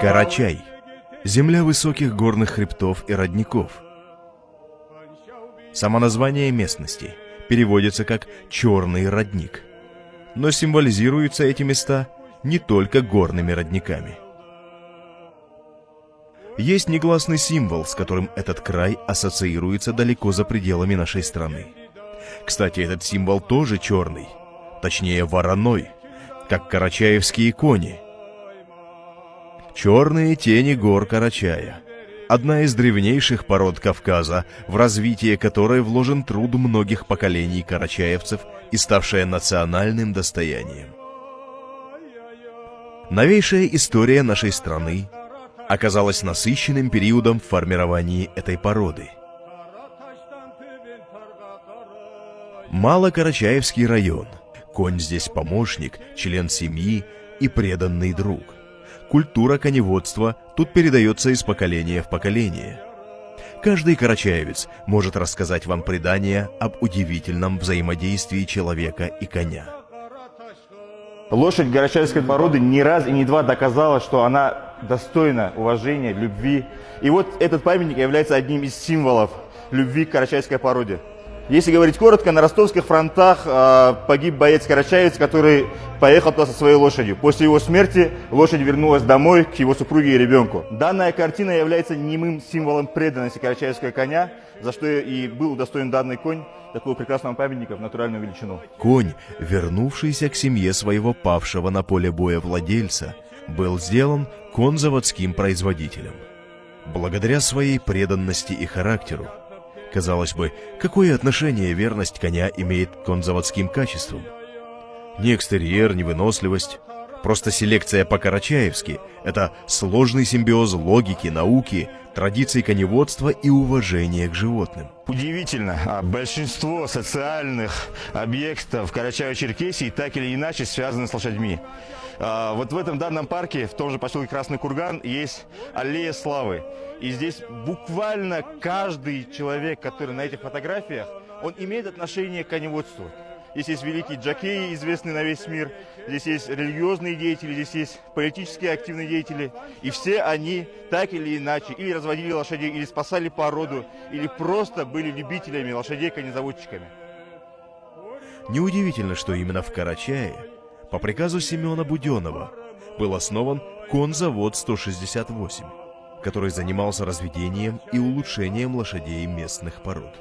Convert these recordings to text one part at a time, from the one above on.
Карачай – земля высоких горных хребтов и родников. Само название местности переводится как «черный родник», но символизируются эти места не только горными родниками. Есть негласный символ, с которым этот край ассоциируется далеко за пределами нашей страны. Кстати, этот символ тоже черный, точнее вороной, как карачаевские кони. Черные тени гор Карачая – одна из древнейших пород Кавказа, в развитие которой вложен труд многих поколений карачаевцев и ставшая национальным достоянием. Новейшая история нашей страны оказалась насыщенным периодом в формировании этой породы. Малокарачаевский район. Конь здесь помощник, член семьи и преданный друг. Культура коневодства тут передается из поколения в поколение. Каждый карачаевец может рассказать вам предания об удивительном взаимодействии человека и коня. Лошадь карачаевской породы не раз и не два доказала, что она достойна уважения, любви. И вот этот памятник является одним из символов любви к карачаевской породе. Если говорить коротко, на ростовских фронтах погиб боец-карачаевец, который поехал туда со своей лошадью. После его смерти лошадь вернулась домой к его супруге и ребенку. Данная картина является немым символом преданности карачаевского коня, за что и был удостоен данный конь такого прекрасного памятника в натуральную величину. Конь, вернувшийся к семье своего павшего на поле боя владельца, был сделан конзаводским производителем. Благодаря своей преданности и характеру, казалось бы, какое отношение верность коня имеет к конзаводским качествам? Ни экстерьер, ни выносливость. Просто селекция по-карачаевски – это сложный симбиоз логики, науки, традиций коневодства и уважения к животным. Удивительно, большинство социальных объектов Карачаево-Черкесии так или иначе связаны с лошадьми. Вот в этом данном парке, в том же поселке Красный Курган, есть аллея славы. И здесь буквально каждый человек, который на этих фотографиях, он имеет отношение к коневодству. Здесь есть великие джокеи, известные на весь мир, здесь есть религиозные деятели, здесь есть политически активные деятели. И все они так или иначе или разводили лошадей, или спасали породу, или просто были любителями лошадей, конезаводчиками. Неудивительно, что именно в Карачае по приказу Семена Буденова был основан конзавод 168, который занимался разведением и улучшением лошадей местных пород.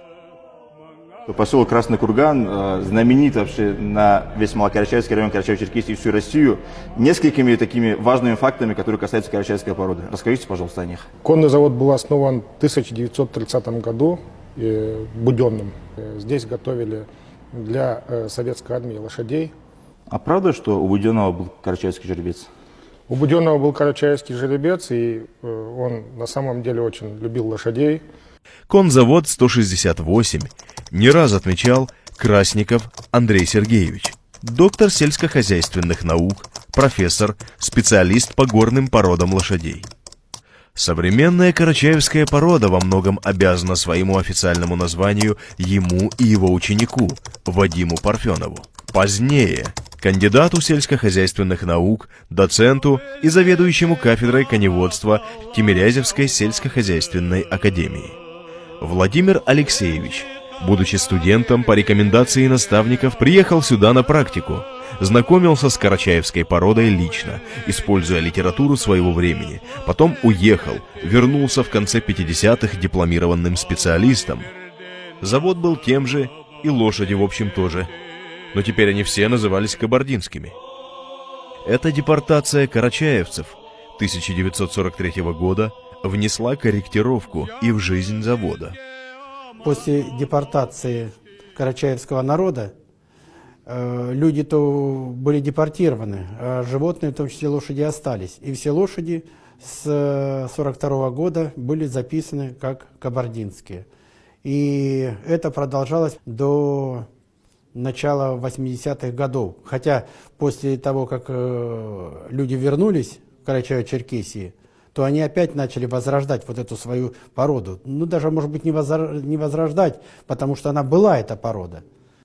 Поселок Красный Курган знаменит вообще на весь Малокарачаевский район Карачаево-Черкесии и всю Россию несколькими такими важными фактами, которые касаются карачаевской породы. Расскажите, пожалуйста, о них. Конный завод был основан в 1930 году Буденным. Здесь готовили для советской армии лошадей. А правда, что у Буденного был карачаевский жеребец? У Буденного был карачаевский жеребец, и он на самом деле очень любил лошадей. Конзавод 168 не раз отмечал Красников Андрей Сергеевич, доктор сельскохозяйственных наук, профессор, специалист по горным породам лошадей. Современная карачаевская порода во многом обязана своему официальному названию ему и его ученику Вадиму Парфенову. Позднее кандидату сельскохозяйственных наук, доценту и заведующему кафедрой коневодства Тимирязевской сельскохозяйственной академии. Владимир Алексеевич, будучи студентом, по рекомендации наставников приехал сюда на практику, знакомился с карачаевской породой лично, используя литературу своего времени, потом уехал, вернулся в конце 50-х дипломированным специалистом. Завод был тем же, и лошади, в общем, тоже, но теперь они все назывались кабардинскими. Эта депортация карачаевцев 1943 года внесла корректировку и в жизнь завода. После депортации карачаевского народа люди-то были депортированы, а животные, в том числе лошади, остались. И все лошади с 1942 года были записаны как кабардинские. И это продолжалось до начала 80-х годов. Хотя после того, как люди вернулись в Карачаево-Черкесии, то они опять начали возрождать вот эту свою породу. Ну, даже, может быть, не возрождать, потому что она была, эта порода.